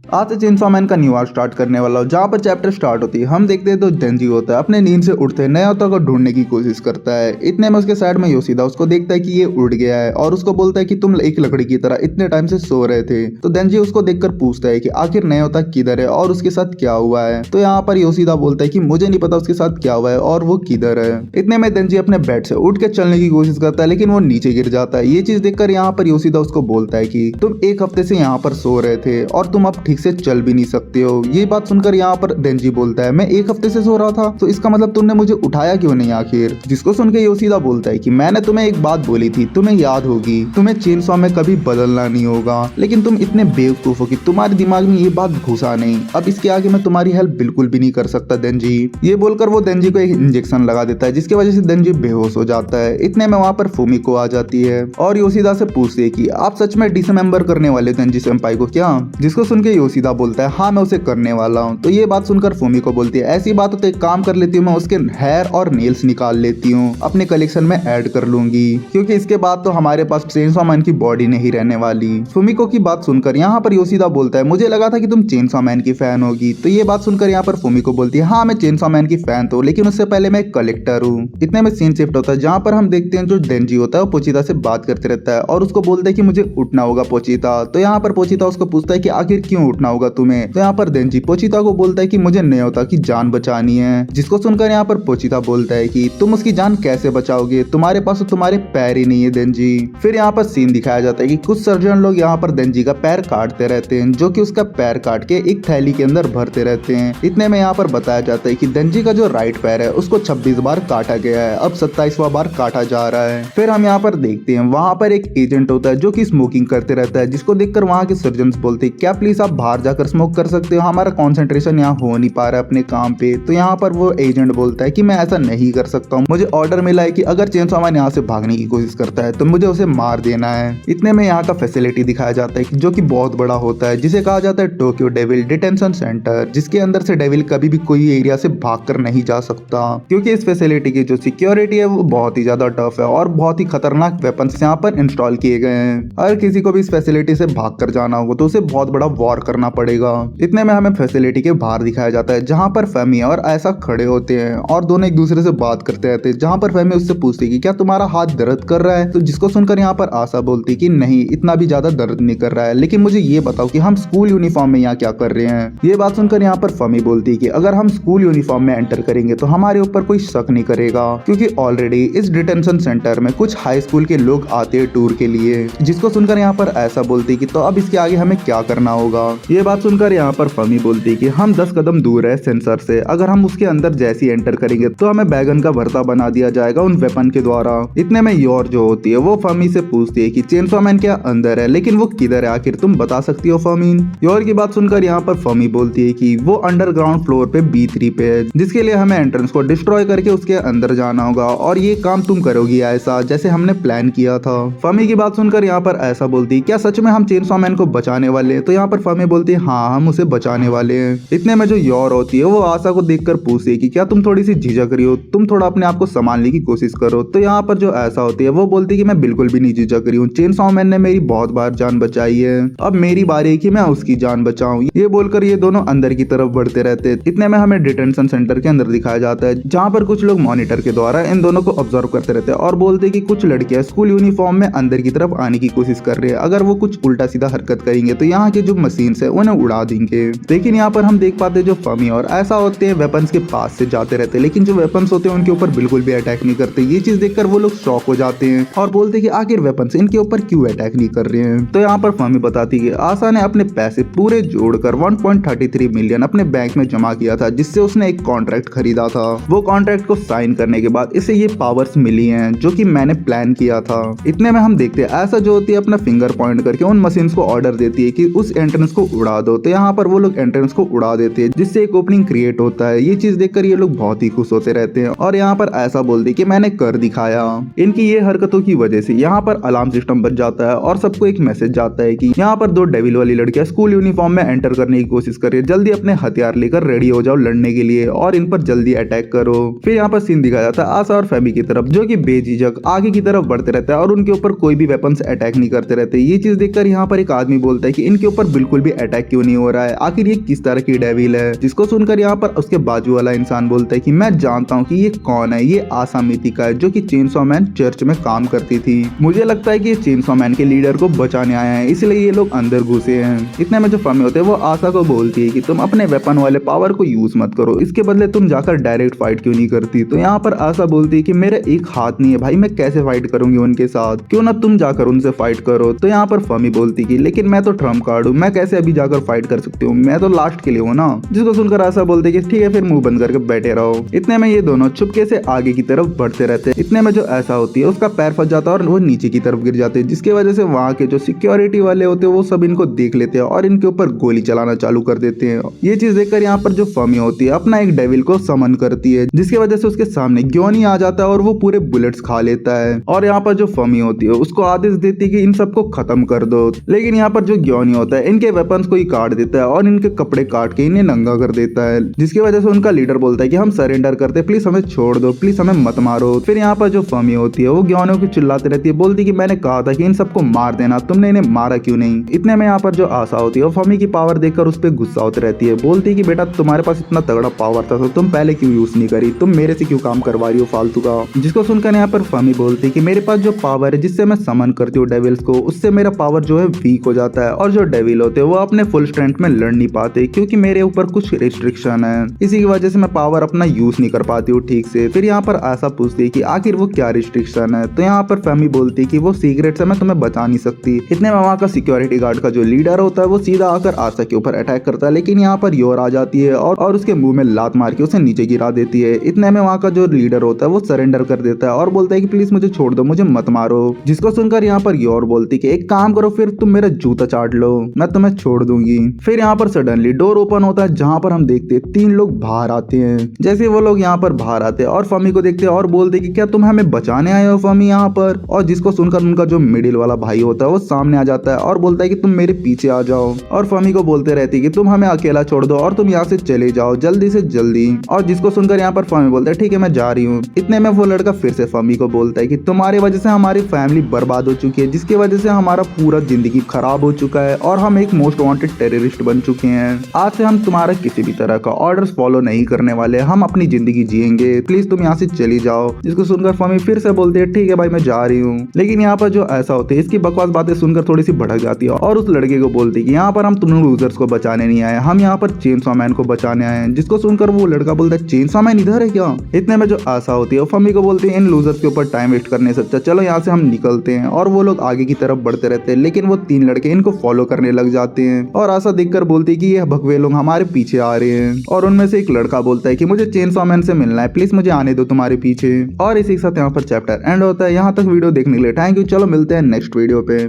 आज से chainsaw man का न्यू आर्क स्टार्ट करने वाला हूँ, जहाँ पर चैप्टर स्टार्ट होती है हम देखते हैं तो डेंजी होता है अपने नींद से उठते न्योता को ढूंढने की कोशिश करता है। इतने में उसके साइड में योशिदा उसको देखता है कि ये उड़ गया है और उसको बोलता है कि तुम एक लकड़ी की तरह इतने टाइम से सो रहे थे। तो डेंजी उसको देखकर पूछता है कि आखिर न्योता किधर है और उसके साथ क्या हुआ है। तो यहाँ पर योशिदा बोलता है कि मुझे नहीं पता उसके साथ क्या हुआ है और वो किधर है। इतने में डेंजी अपने बेड से उठ के चलने की कोशिश करता है लेकिन वो नीचे गिर जाता है। ये चीज देखकर यहाँ पर योशिदा उसको बोलता है कि तुम एक हफ्ते से यहाँ पर सो रहे थे और तुम अब ठीक से चल भी नहीं सकते हो। ये बात सुनकर यहाँ पर डेंजी बोलता है मैं एक हफ्ते से सो रहा था तो इसका मतलब तुमने मुझे उठाया क्यों नहीं आखिर। जिसको सुन के योशिदा बोलता है कि मैंने तुम्हें एक बात बोली थी, तुम्हें याद होगी, तुम्हें चेनसॉ में कभी बदलना नहीं होगा, लेकिन तुम इतने बेवकूफ हो कि तुम्हारे दिमाग में ये बात घुसा नहीं। अब इसके आगे मैं तुम्हारी हेल्प बिल्कुल भी नहीं कर सकता डेंजी। ये बोलकर वो डेंजी को एक इंजेक्शन लगा देता है जिसकी वजह से डेंजी बेहोश हो जाता है। इतने में वहाँ पर फूमिको आ जाती है और योशिदा से पूछती है कि आप सच में डिसमेंबर करने वाले डेंजी सेंपाई को क्या। जिसको सुन के योशिदा बोलता है हाँ मैं उसे करने वाला हूँ। तो ये बात सुनकर फूमिको बोलती है ऐसी बात हो तो एक काम कर लेती हूँ, मैं उसके हेयर और नेल्स निकाल लेती हूँ, अपने कलेक्शन में ऐड कर लूंगी, क्योंकि इसके बाद तो हमारे पास चेनसॉ मैन की बॉडी नहीं रहने वाली। फूमिको की बात सुनकर यहाँ पर योशिदा बोलता है मुझे लगा था कि तुम चेनसॉ मैन की फैन होगी। तो ये बात सुनकर यहाँ पर फूमिको बोलती है हाँ मैं चेनसॉ मैन की फैन तो, लेकिन उससे पहले मैं एक कलेक्टर हूँ। इतने में सीन शिफ्ट होता है जहाँ पर हम देखते हैं जो डेंजी होता है वो पोचिता से बात करते रहता है और उसको बोलता है कि मुझे उठना होगा पोचिता। तो यहाँ पर पोचिता उसको पूछता है कि आखिर क्यों उठना होगा तुम्हें। तो यहाँ पर डेंजी पोचिता को बोलता है कि मुझे न्योता की जान बचानी है। जिसको सुनकर यहाँ पर पोचिता बोलता है कि तुम उसकी जान कैसे बचाओगे, तुम्हारे पास तो तुम्हारे पैर ही नहीं है डेंजी। फिर यहाँ पर सीन दिखाया जाता है कि कुछ सर्जन लोग यहाँ पर डेंजी का पैर काटते रहते हैं, जो कि उसका पैर काट के एक थैली के अंदर भरते रहते हैं। इतने में यहाँ पर बताया जाता है कि डेंजी का जो राइट पैर है उसको 26 बार काटा गया है, अब 27वां बार काटा जा रहा है। फिर हम यहाँ पर देखते हैं वहां पर एक एजेंट होता है जो कि स्मोकिंग करते रहता है, जिसको देखकर वहां के सर्जन बोलते हैं क्या प्लीज आप बाहर जाकर स्मोक कर सकते हो, हमारा कॉन्सेंट्रेशन यहाँ हो नहीं पा रहा है अपने काम पे। तो यहाँ पर वो एजेंट बोलता है कि मैं ऐसा नहीं कर सकता हूँ, मुझे ऑर्डर मिला है कि अगर चेनसॉ मैन यहाँ से भागने की कोशिश करता है तो मुझे उसे मार देना है। इतने में यहाँ का फैसिलिटी दिखाया जाता है जो कि बहुत बड़ा होता है, जिसे कहा जाता है टोक्यो डेविल डिटेंशन सेंटर, जिसके अंदर से डेविल कभी भी कोई एरिया से भागकर नहीं जा सकता, क्योंकि इस फैसिलिटी की जो सिक्योरिटी है वो बहुत ही ज्यादा टफ है और बहुत ही खतरनाक वेपन्स यहाँ पर इंस्टॉल किए गए हैं। अगर किसी को भी इस फैसिलिटी से भागकर जाना होगा तो उसे बहुत बड़ा वॉर करना पड़ेगा। इतने में हमें फैसिलिटी के बाहर दिखाया जाता है जहाँ पर फेमी और ऐसा खड़े होते हैं और दोनों एक दूसरे से बात करते रहते हैं, जहाँ पर फेमी उससे पूछती है कि क्या तुम्हारा हाथ दर्द कर रहा है। तो जिसको सुनकर यहाँ पर आशा बोलती है कि नहीं इतना भी ज्यादा दर्द नहीं कर रहा है, लेकिन मुझे ये बताओ कि हम स्कूल यूनिफॉर्म में यहाँ क्या कर रहे हैं। ये बात सुनकर यहाँ पर फेमी बोलती है कि अगर हम स्कूल यूनिफॉर्म में एंटर करेंगे तो हमारे ऊपर कोई शक नहीं करेगा, क्योंकि ऑलरेडी इस डिटेंशन सेंटर में कुछ हाई स्कूल के लोग आते हैं टूर के लिए। जिसको सुनकर यहाँ पर ऐसा बोलती है कि तो अब इसके आगे हमें क्या करना होगा। ये बात सुनकर यहाँ पर फमी बोलती है कि हम 10 कदम दूर है सेंसर से, अगर हम उसके अंदर जैसी एंटर करेंगे तो हमें बैगन का भरता बना दिया जाएगा उन वेपन के द्वारा। इतने में योर जो होती है वो फमी से पूछती है कि चेनसॉ मैन क्या अंदर है, लेकिन वो किधर है आखिर तुम बता सकती हो फमीन। योर की बात सुनकर यहाँ पर फमी बोलती है कि वो अंडरग्राउंड फ्लोर पे B3 पे है, जिसके लिए हमें एंट्रेंस को डिस्ट्रॉय करके उसके अंदर जाना होगा और ये काम तुम करोगी ऐसा जैसे हमने प्लान किया था। फमी की बात सुनकर यहाँ पर ऐसा बोलती है क्या सच में हम चेनसॉ मैन को बचाने वाले हैं। तो यहाँ पर फमी बोलती है हाँ हम उसे बचाने वाले हैं। इतने में जो योर होती है वो आशा को देखकर पूछती है कि क्या तुम थोड़ी सी झिझक रही हो, तुम थोड़ा अपने आप को संभालने की कोशिश करो। तो यहाँ पर जो ऐसा होती है वो बोलती है कि मैं बिल्कुल भी नहीं झिझक रही हूँ, चेनसॉ मैन ने मेरी बहुत बार जान बचाई है, अब मेरी बारी है कि मैं उसकी जान बचाऊं। ये बोलकर ये दोनों अंदर की तरफ बढ़ते रहते हैं। इतने में हमें डिटेंशन सेंटर के अंदर दिखाया जाता है जहाँ पर कुछ लोग मॉनिटर के द्वारा इन दोनों को ऑब्जर्व करते रहते हैं और बोलते हैं कि कुछ लड़कियां स्कूल यूनिफॉर्म में अंदर की तरफ आने की कोशिश कर रही है, अगर वो कुछ उल्टा सीधा हरकत करेंगे तो यहाँ के जो मशीन है उन्हें उड़ा देंगे। लेकिन यहाँ पर हम देख पाते हैं जो फमी और ऐसा होते हैं वेपन्स के पास से जाते रहते हैं, लेकिन जो वेपन्स होते हैं उनके ऊपर बिल्कुल भी अटैक नहीं करते। ये चीज देखकर वो लोग शॉक हो जाते हैं और बोलते हैं कि आखिर वेपन्स इनके ऊपर क्यों अटैक नहीं कर रहे हैं। तो यहाँ पर फमी बताती है आशा ने अपने पैसे पूरे जोड़कर 1.33 मिलियन अपने बैंक में जमा किया था, जिससे उसने एक कॉन्ट्रैक्ट खरीदा था। वो कॉन्ट्रैक्ट को साइन करने के बाद इसे ये पावर्स मिली हैं जो कि मैंने प्लान किया था। इतने में हम देखते हैं ऐसा जो होती है अपना फिंगर पॉइंट करके उन मशीन्स को ऑर्डर देती है कि उस एंट्रेंस को उड़ा दो। तो यहाँ पर वो लोग एंट्रेंस को उड़ा देते हैं जिससे एक ओपनिंग क्रिएट होता है। ये चीज देखकर ये लोग बहुत ही खुश होते रहते हैं और यहाँ पर ऐसा बोलते हैं कि मैंने कर दिखाया। इनकी ये हरकतों की वजह से यहाँ पर अलार्म सिस्टम बच जाता है और सबको एक मैसेज जाता है कि यहाँ पर 2 डेविल वाली लड़कियां स्कूल यूनिफॉर्म में एंटर करने की कोशिश कर रही है, जल्दी अपने हथियार लेकर रेडी हो जाओ लड़ने के लिए और इन पर जल्दी अटैक करो। फिर यहाँ पर सीन दिखाया जाता है आशा और फेमी की तरफ जो कि बेझिझक आगे की तरफ बढ़ते रहता है और उनके ऊपर कोई भी वेपन्स अटैक नहीं करते रहते। ये चीज देखकर यहाँ पर एक आदमी बोलता है कि इनके ऊपर बिल्कुल भी अटैक क्यों नहीं हो रहा है, आखिर ये किस तरह की डेविल है। जिसको सुनकर यहाँ पर उसके बाजू वाला इंसान बोलता है कि मैं जानता हूँ कि ये कौन है, ये आसा मिथिका है जो कि चेनसॉ मैन चर्च में काम करती थी। मुझे लगता है कि ये चेनसॉ मैन के लीडर को बचाने आया है, इसलिए ये लोग अंदर घुसे हैं। इतने में जो फमी होते हैं वो आसा को बोलती है कि तुम अपने वेपन वाले पावर को यूज मत करो, इसके बदले तुम जाकर डायरेक्ट फाइट क्यों नहीं करती। तो यहाँ पर आसा बोलती है कि मेरा एक हाथ नहीं है भाई, मैं कैसे फाइट करूंगी उनके साथ, क्यों ना तुम जाकर उनसे फाइट करो। तो यहाँ पर फमी बोलती कि लेकिन मैं तो ट्रम्प कार्ड हूँ, मैं कैसे अभी जाकर फाइट कर सकती हूँ, मैं तो लास्ट के लिए हूँ ना। जिसको सुनकर आसा बोलते कि ठीक है फिर मुंह बंद करके बैठे रहो। इतने में ये दोनों चुपके से आगे की तरफ बढ़ते रहते हैं। इतने में जो ऐसा होती है उसका पैर फंस जाता है और वो नीचे की तरफ गिर जाते हैं, जिसकी वजह से वहाँ के जो सिक्योरिटी वाले होते हैं वो सब इनको देख लेते हैं और इनके ऊपर गोली चलाना चालू कर देते हैं। ये चीज देखकर यहाँ पर जो फमी होती है अपना एक डेविल को समन करती है, जिसकी वजह से उसके सामने ग्योनी आ जाता है और वो पूरे बुलेट्स खा लेता है। और यहाँ पर जो फमी होती है उसको आदेश देती है कि इन सबको खत्म कर दो, लेकिन यहाँ पर जो ग्योनी होता है इनके वेपन्स को ही काट देता है और इनके कपड़े काट के इन्हें नंगा कर देता है, जिसकी वजह से उनका लीडर बोलता है कि हम सरेंडर करते, प्लीज हमें छोड़ दो, प्लीज हमें मत मारो। फिर यहाँ पर जो फमी होती है वो ग्योनियों की चिल्लाती रहती है, बोलती कि मैंने कहा था कि इन सबको मार देना, तुमने इन्हें मारा क्यों नहीं। इतने में यहाँ पर जो आसा होती है वो फमी की पावर देखकर उस पर गुस्सा होती रहती है, बोलती है कि बेटा तुम्हारे पास इतना तगड़ा पावर था तो तुम पहले क्यों यूज नहीं करी, तुम मेरे से क्यों काम करवा रही हो फालतू का। जिसको सुनकर यहाँ पर फमी बोलती है कि मेरे पास जो पावर है जिससे मैं समन करती हूँ डेविल्स को, उससे मेरा पावर जो है वीक हो जाता है और जो डेविल होते हैं वो अपने फुल स्ट्रेंथ में लड़ नहीं पाते क्योंकि मेरे ऊपर कुछ रिस्ट्रिक्शन है, इसी की वजह से मैं पावर अपना यूज नहीं कर पाती हूँ ठीक से। फिर यहाँ पर आसा पूछती है कि आखिर वो क्या रिस्ट्रिक्शन है। तो यहाँ पर फमी बोलती है कि वो सीक्रेट है, मैं तुम्हें बता नहीं सकती। इतने में वहाँ का सिक्योरिटी गार्ड का जो लीडर होता है वो सीधा आकर आसा के ऊपर अटैक करता है, लेकिन यहाँ पर योर आ जाती है और उसके मुंह में लात मार के उसे नीचे गिरा देती है। इतने में वहाँ का जो लीडर होता है वो सरेंडर कर देता है और बोलता है कि प्लीज मुझे छोड़ दो, मुझे मत मारो। जिसको सुनकर यहाँ पर योर बोलती कि एक काम करो फिर तुम मेरा जूता चाट लो, मैं तुम्हें छोड़ दूंगी। फिर यहाँ पर सडनली डोर ओपन होता है जहाँ पर हम देखते हैं 3 लोग बाहर आते हैं। जैसे वो लोग यहाँ पर बाहर आते हैं और फमी को देखते हैं और बोलते कि क्या तुम हमें बचाने आए हो फमी यहाँ पर। और जिसको सुनकर उनका जो मिडिल वाला भाई होता है वो सामने आ जाता है और बोलता है कि तुम मेरे पीछे आ जाओ, और फमी को बोलते रहती है कि तुम हमें अकेला छोड़ दो और तुम यहाँ से चले जाओ जल्दी से जल्दी। और जिसको सुनकर यहाँ पर फमी बोलता है ठीक है मैं जा रही हूँ। इतने में वो लड़का फिर से फमी को बोलता है कि तुम्हारी वजह से हमारी फैमिली बर्बाद हो चुकी है, जिसकी वजह से हमारा पूरा जिंदगी खराब हो चुका है और हम एक मोस्ट वांटेड टेररिस्ट बन चुके हैं। आज से हम तुम्हारा किसी भी तरह का ऑर्डर्स फॉलो नहीं करने वाले, हम अपनी जिंदगी जिएंगे, प्लीज तुम यहाँ से चली जाओ। जिसको सुनकर फमी फिर से बोलती है ठीक है भाई मैं जा रही हूँ। लेकिन यहाँ पर जो ऐसा होता है इसकी बकवास बातें सुनकर थोड़ी सी भड़क जाती है और उस लड़के को बोलती है कि यहाँ पर हम तुम लूजर्स को बचाने नहीं आए, हम यहाँ पर चेनसॉ मैन को बचाने आए हैं। जिसको सुनकर वो लड़का बोलता है चेनसॉ मैन इधर है क्या। इतने में जो आशा होती है वो फमी को बोलती है इन लूजर्स के ऊपर टाइम वेस्ट करने से अच्छा चलो यहाँ से हम निकलते हैं। और वो लोग आगे की तरफ बढ़ते रहते हैं, लेकिन वो 3 लड़के इनको फॉलो करने लग जाते हैं और आशा देखकर बोलती है कि ये भगवे लोग हमारे पीछे आ रहे हैं। और उनमें से एक लड़का बोलता है कि मुझे चेनसॉ मैन से मिलना है, प्लीज मुझे आने दो तुम्हारे पीछे। और इसी के साथ यहाँ पर चैप्टर एंड होता है। यहाँ तक वीडियो देखने के लिए थैंक यू। चलो मिलते हैं नेक्स्ट वीडियो पे।